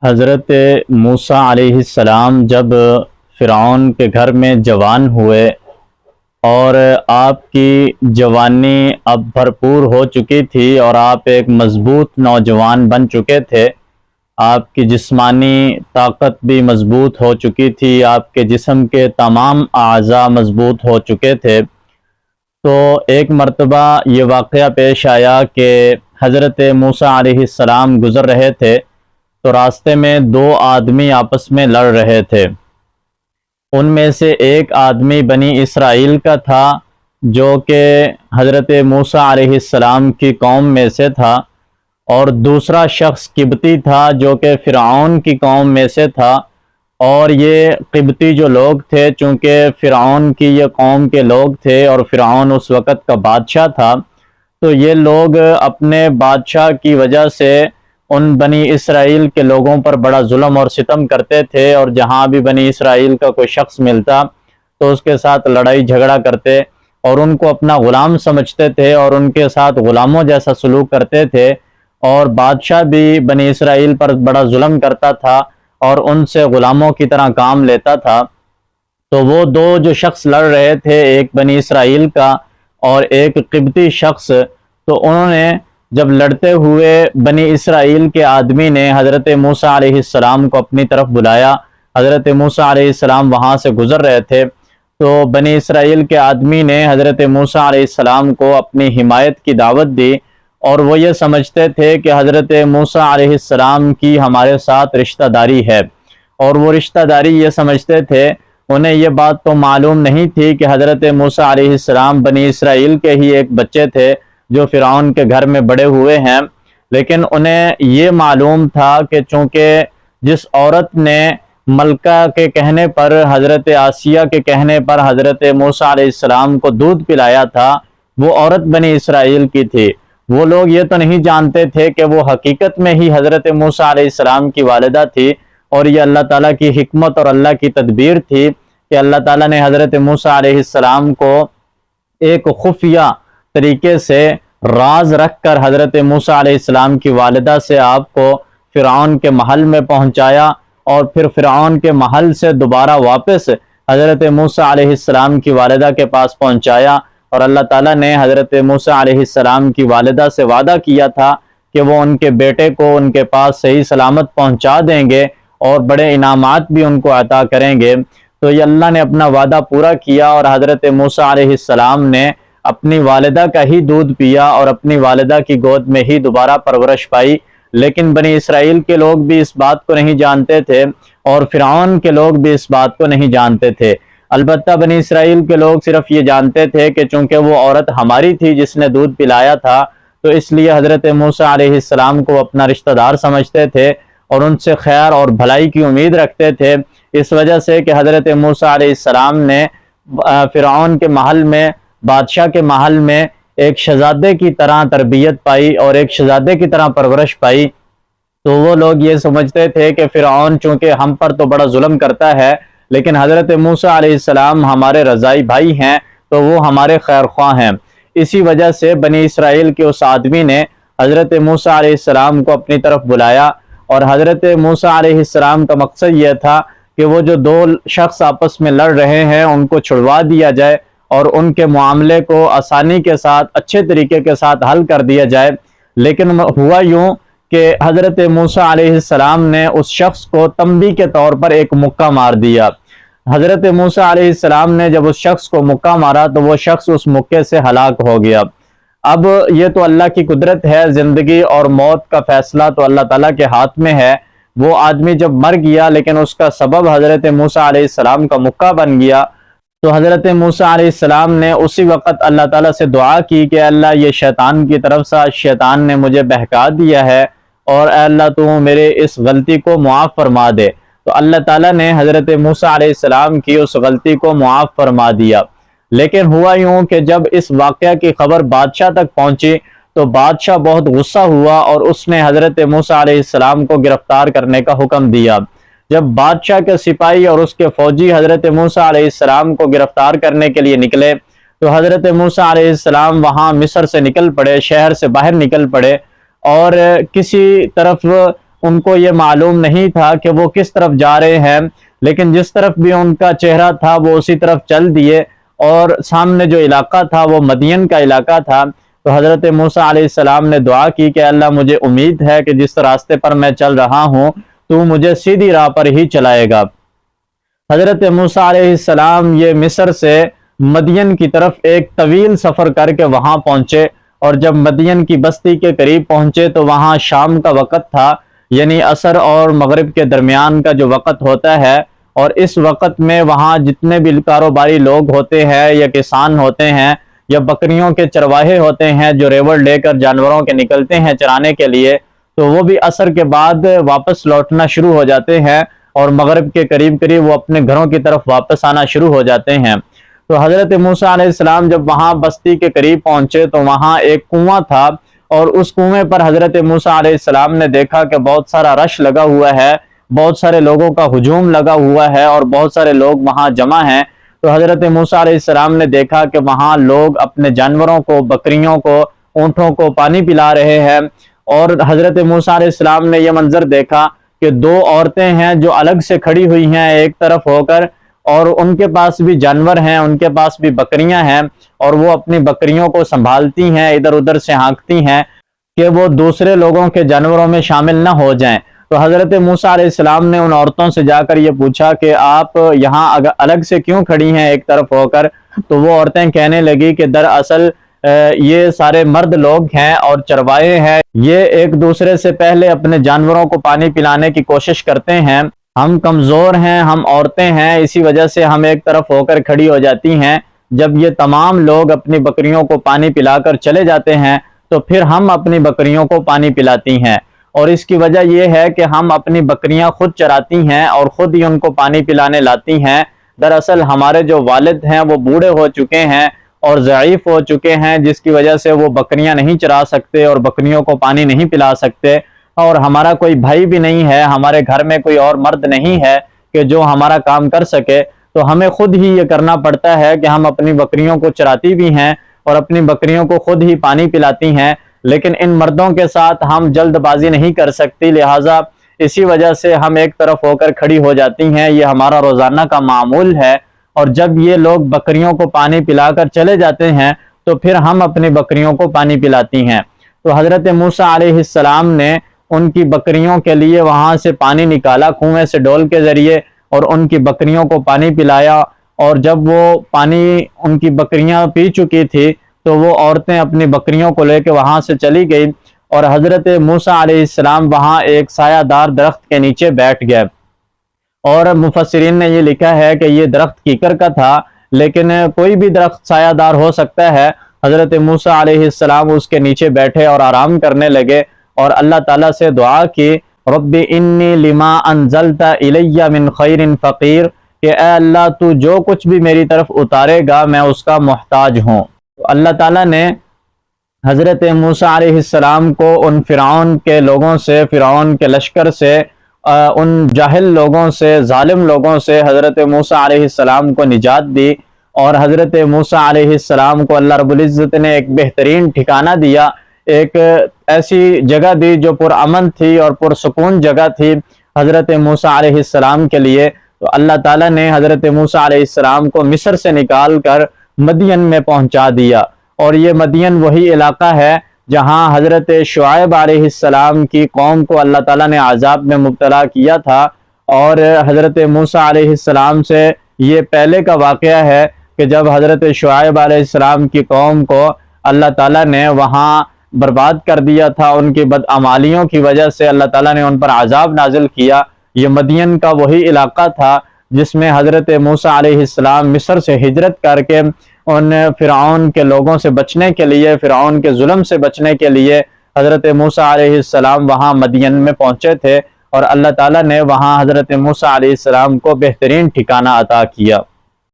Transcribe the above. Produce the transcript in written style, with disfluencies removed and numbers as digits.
حضرت موسیٰ علیہ السلام جب فرعون کے گھر میں جوان ہوئے اور آپ کی جوانی اب بھرپور ہو چکی تھی اور آپ ایک مضبوط نوجوان بن چکے تھے، آپ کی جسمانی طاقت بھی مضبوط ہو چکی تھی، آپ کے جسم کے تمام اعضاء مضبوط ہو چکے تھے، تو ایک مرتبہ یہ واقعہ پیش آیا کہ حضرت موسیٰ علیہ السلام گزر رہے تھے تو راستے میں دو آدمی آپس میں لڑ رہے تھے۔ ان میں سے ایک آدمی بنی اسرائیل کا تھا جو کہ حضرت موسیٰ علیہ السلام کی قوم میں سے تھا، اور دوسرا شخص قبطی تھا جو کہ فرعون کی قوم میں سے تھا۔ اور یہ قبطی جو لوگ تھے، چونکہ فرعون کی یہ قوم کے لوگ تھے اور فرعون اس وقت کا بادشاہ تھا، تو یہ لوگ اپنے بادشاہ کی وجہ سے ان بنی اسرائیل کے لوگوں پر بڑا ظلم اور ستم کرتے تھے، اور جہاں بھی بنی اسرائیل کا کوئی شخص ملتا تو اس کے ساتھ لڑائی جھگڑا کرتے اور ان کو اپنا غلام سمجھتے تھے اور ان کے ساتھ غلاموں جیسا سلوک کرتے تھے، اور بادشاہ بھی بنی اسرائیل پر بڑا ظلم کرتا تھا اور ان سے غلاموں کی طرح کام لیتا تھا۔ تو وہ دو جو شخص لڑ رہے تھے، ایک بنی اسرائیل کا اور ایک قبطی شخص، تو انہوں نے جب لڑتے ہوئے بنی اسرائیل کے آدمی نے حضرت موسیٰ علیہ السلام کو اپنی طرف بلایا، حضرت موسیٰ علیہ السلام وہاں سے گزر رہے تھے، تو بنی اسرائیل کے آدمی نے حضرت موسیٰ علیہ السلام کو اپنی حمایت کی دعوت دی، اور وہ یہ سمجھتے تھے کہ حضرت موسیٰ علیہ السلام کی ہمارے ساتھ رشتہ داری ہے، اور وہ رشتہ داری یہ سمجھتے تھے۔ انہیں یہ بات تو معلوم نہیں تھی کہ حضرت موسیٰ علیہ السلام بنی اسرائیل کے ہی ایک بچے تھے جو فرعون کے گھر میں بڑے ہوئے ہیں، لیکن انہیں یہ معلوم تھا کہ چونکہ جس عورت نے ملکہ کے کہنے پر، حضرت آسیہ کے کہنے پر حضرت موسیٰ علیہ السلام کو دودھ پلایا تھا، وہ عورت بنی اسرائیل کی تھی۔ وہ لوگ یہ تو نہیں جانتے تھے کہ وہ حقیقت میں ہی حضرت موسیٰ علیہ السلام کی والدہ تھی، اور یہ اللہ تعالیٰ کی حکمت اور اللہ کی تدبیر تھی کہ اللہ تعالیٰ نے حضرت موسیٰ علیہ السلام کو ایک خفیہ طریقے سے راز رکھ کر حضرت موسیٰ علیہ السلام کی والدہ سے آپ کو فرعون کے محل میں پہنچایا، اور پھر فرعون کے محل سے دوبارہ واپس حضرت موسیٰ علیہ السلام کی والدہ کے پاس پہنچایا، اور اللہ تعالیٰ نے حضرت موسیٰ علیہ السلام کی والدہ سے وعدہ کیا تھا کہ وہ ان کے بیٹے کو ان کے پاس صحیح سلامت پہنچا دیں گے اور بڑے انعامات بھی ان کو عطا کریں گے۔ تو یہ اللہ نے اپنا وعدہ پورا کیا، اور حضرت موسیٰ علیہ السلام نے اپنی والدہ کا ہی دودھ پیا اور اپنی والدہ کی گود میں ہی دوبارہ پرورش پائی۔ لیکن بنی اسرائیل کے لوگ بھی اس بات کو نہیں جانتے تھے، اور فرعون کے لوگ بھی اس بات کو نہیں جانتے تھے۔ البتہ بنی اسرائیل کے لوگ صرف یہ جانتے تھے کہ چونکہ وہ عورت ہماری تھی جس نے دودھ پلایا تھا، تو اس لیے حضرت موسیٰ علیہ السلام کو اپنا رشتہ دار سمجھتے تھے اور ان سے خیر اور بھلائی کی امید رکھتے تھے، اس وجہ سے کہ حضرت موسیٰ علیہ السلام نے فرعون کے محل میں، بادشاہ کے محل میں ایک شہزادے کی طرح تربیت پائی اور ایک شہزادے کی طرح پرورش پائی۔ تو وہ لوگ یہ سمجھتے تھے کہ فرعون چونکہ ہم پر تو بڑا ظلم کرتا ہے، لیکن حضرت موسیٰ علیہ السلام ہمارے رضائی بھائی ہیں، تو وہ ہمارے خیر خواہ ہیں۔ اسی وجہ سے بنی اسرائیل کے اس آدمی نے حضرت موسیٰ علیہ السلام کو اپنی طرف بلایا، اور حضرت موسیٰ علیہ السلام کا مقصد یہ تھا کہ وہ جو دو شخص آپس میں لڑ رہے ہیں ان کو چھڑوا دیا جائے اور ان کے معاملے کو آسانی کے ساتھ اچھے طریقے کے ساتھ حل کر دیا جائے۔ لیکن ہوا یوں کہ حضرت موسیٰ علیہ السلام نے اس شخص کو تنبیہ کے طور پر ایک مکہ مار دیا۔ حضرت موسیٰ علیہ السلام نے جب اس شخص کو مکہ مارا تو وہ شخص اس مکے سے ہلاک ہو گیا۔ اب یہ تو اللہ کی قدرت ہے، زندگی اور موت کا فیصلہ تو اللہ تعالیٰ کے ہاتھ میں ہے۔ وہ آدمی جب مر گیا لیکن اس کا سبب حضرت موسیٰ علیہ السلام کا مکہ بن گیا، تو حضرت موسیٰ علیہ السلام نے اسی وقت اللہ تعالیٰ سے دعا کی کہ اللہ یہ شیطان کی طرف سے، شیطان نے مجھے بہکا دیا ہے، اور اے اللہ تو میرے اس غلطی کو معاف فرما دے۔ تو اللہ تعالیٰ نے حضرت موسیٰ علیہ السلام کی اس غلطی کو معاف فرما دیا۔ لیکن ہوا یوں کہ جب اس واقعہ کی خبر بادشاہ تک پہنچی تو بادشاہ بہت غصہ ہوا اور اس نے حضرت موسیٰ علیہ السلام کو گرفتار کرنے کا حکم دیا۔ جب بادشاہ کے سپاہی اور اس کے فوجی حضرت موسیٰ علیہ السلام کو گرفتار کرنے کے لیے نکلے تو حضرت موسیٰ علیہ السلام وہاں مصر سے نکل پڑے، شہر سے باہر نکل پڑے، اور کسی طرف ان کو یہ معلوم نہیں تھا کہ وہ کس طرف جا رہے ہیں، لیکن جس طرف بھی ان کا چہرہ تھا وہ اسی طرف چل دیے، اور سامنے جو علاقہ تھا وہ مدین کا علاقہ تھا۔ تو حضرت موسیٰ علیہ السلام نے دعا کی کہ اللہ مجھے امید ہے کہ جس راستے پر میں چل رہا ہوں تو مجھے سیدھی راہ پر ہی چلائے گا۔ حضرت موسیٰ علیہ السلام یہ مصر سے مدین کی طرف ایک طویل سفر کر کے وہاں پہنچے، اور جب مدین کی بستی کے قریب پہنچے تو وہاں شام کا وقت تھا، یعنی عصر اور مغرب کے درمیان کا جو وقت ہوتا ہے، اور اس وقت میں وہاں جتنے بھی کاروباری لوگ ہوتے ہیں یا کسان ہوتے ہیں یا بکریوں کے چرواہے ہوتے ہیں جو ریوڑ لے کر جانوروں کے نکلتے ہیں چرانے کے لیے، تو وہ بھی عصر کے بعد واپس لوٹنا شروع ہو جاتے ہیں، اور مغرب کے قریب قریب وہ اپنے گھروں کی طرف واپس آنا شروع ہو جاتے ہیں۔ تو حضرت موسیٰ علیہ السلام جب وہاں بستی کے قریب پہنچے تو وہاں ایک کنواں تھا، اور اس کنویں پر حضرت موسیٰ علیہ السلام نے دیکھا کہ بہت سارا رش لگا ہوا ہے، بہت سارے لوگوں کا ہجوم لگا ہوا ہے، اور بہت سارے لوگ وہاں جمع ہیں۔ تو حضرت موسیٰ علیہ السلام نے دیکھا کہ وہاں لوگ اپنے جانوروں کو، بکریوں کو، اونٹوں کو پانی پلا رہے ہیں، اور حضرت موسیٰ علیہ السلام نے یہ منظر دیکھا کہ دو عورتیں ہیں جو الگ سے کھڑی ہوئی ہیں ایک طرف ہو کر، اور ان کے پاس بھی جانور ہیں، ان کے پاس بھی بکریاں ہیں، اور وہ اپنی بکریوں کو سنبھالتی ہیں، ادھر ادھر سے ہانکتی ہیں کہ وہ دوسرے لوگوں کے جانوروں میں شامل نہ ہو جائیں۔ تو حضرت موسیٰ علیہ السلام نے ان عورتوں سے جا کر یہ پوچھا کہ آپ یہاں الگ سے کیوں کھڑی ہیں ایک طرف ہو کر؟ تو وہ عورتیں کہنے لگی کہ دراصل یہ سارے مرد لوگ ہیں اور چرواہے ہیں، یہ ایک دوسرے سے پہلے اپنے جانوروں کو پانی پلانے کی کوشش کرتے ہیں، ہم کمزور ہیں، ہم عورتیں ہیں، اسی وجہ سے ہم ایک طرف ہو کر کھڑی ہو جاتی ہیں، جب یہ تمام لوگ اپنی بکریوں کو پانی پلا کر چلے جاتے ہیں تو پھر ہم اپنی بکریوں کو پانی پلاتی ہیں، اور اس کی وجہ یہ ہے کہ ہم اپنی بکریاں خود چراتی ہیں اور خود ہی ان کو پانی پلانے لاتی ہیں۔ دراصل ہمارے جو والد ہیں وہ بوڑھے ہو چکے ہیں اور ضعیف ہو چکے ہیں، جس کی وجہ سے وہ بکریاں نہیں چرا سکتے اور بکریوں کو پانی نہیں پلا سکتے، اور ہمارا کوئی بھائی بھی نہیں ہے، ہمارے گھر میں کوئی اور مرد نہیں ہے کہ جو ہمارا کام کر سکے، تو ہمیں خود ہی یہ کرنا پڑتا ہے کہ ہم اپنی بکریوں کو چراتی بھی ہیں اور اپنی بکریوں کو خود ہی پانی پلاتی ہیں، لیکن ان مردوں کے ساتھ ہم جلد بازی نہیں کر سکتی، لہٰذا اسی وجہ سے ہم ایک طرف ہو کر کھڑی ہو جاتی ہیں، یہ ہمارا روزانہ کا معمول ہے۔ اور جب یہ لوگ بکریوں کو پانی پلا کر چلے جاتے ہیں تو پھر ہم اپنی بکریوں کو پانی پلاتی ہیں۔ تو حضرت موسیٰ علیہ السلام نے ان کی بکریوں کے لیے وہاں سے پانی نکالا کنویں سے ڈول کے ذریعے، اور ان کی بکریوں کو پانی پلایا، اور جب وہ پانی ان کی بکریاں پی چکی تھی تو وہ عورتیں اپنی بکریوں کو لے کے وہاں سے چلی گئی، اور حضرت موسیٰ علیہ السلام وہاں ایک سایہ دار درخت کے نیچے بیٹھ گئے، اور مفسرین نے یہ لکھا ہے کہ یہ درخت کیکر کا تھا، لیکن کوئی بھی درخت سایہ دار ہو سکتا ہے۔ حضرت موسیٰ علیہ السلام اس کے نیچے بیٹھے اور آرام کرنے لگے، اور اللہ تعالیٰ سے دعا کی، رب انی لما انزلت الی من خیر فقیر، کہ اے اللہ تو جو کچھ بھی میری طرف اتارے گا میں اس کا محتاج ہوں۔ اللہ تعالیٰ نے حضرت موسیٰ علیہ السلام کو ان فرعون کے لوگوں سے، فرعون کے لشکر سے، ان جاہل لوگوں سے، ظالم لوگوں سے حضرت موسیٰ علیہ السلام کو نجات دی، اور حضرت موسیٰ علیہ السلام کو اللہ رب العزت نے ایک بہترین ٹھکانہ دیا، ایک ایسی جگہ دی جو پرامن تھی اور پرسکون جگہ تھی حضرت موسیٰ علیہ السلام کے لیے۔ تو اللہ تعالیٰ نے حضرت موسیٰ علیہ السلام کو مصر سے نکال کر مدین میں پہنچا دیا، اور یہ مدین وہی علاقہ ہے جہاں حضرت شعیب علیہ السلام کی قوم کو اللہ تعالیٰ نے عذاب میں مبتلا کیا تھا، اور حضرت موسیٰ علیہ السلام سے یہ پہلے کا واقعہ ہے کہ جب حضرت شعیب علیہ السلام کی قوم کو اللہ تعالیٰ نے وہاں برباد کر دیا تھا، ان کی بدعمالیوں کی وجہ سے اللہ تعالیٰ نے ان پر عذاب نازل کیا۔ یہ مدین کا وہی علاقہ تھا جس میں حضرت موسیٰ علیہ السلام مصر سے ہجرت کر کے ان فرعون کے لوگوں سے بچنے کے لیے، فرعون کے ظلم سے بچنے کے لیے حضرت موسیٰ علیہ السلام وہاں مدین میں پہنچے تھے، اور اللہ تعالیٰ نے وہاں حضرت موسیٰ علیہ السلام کو بہترین ٹھکانہ عطا کیا۔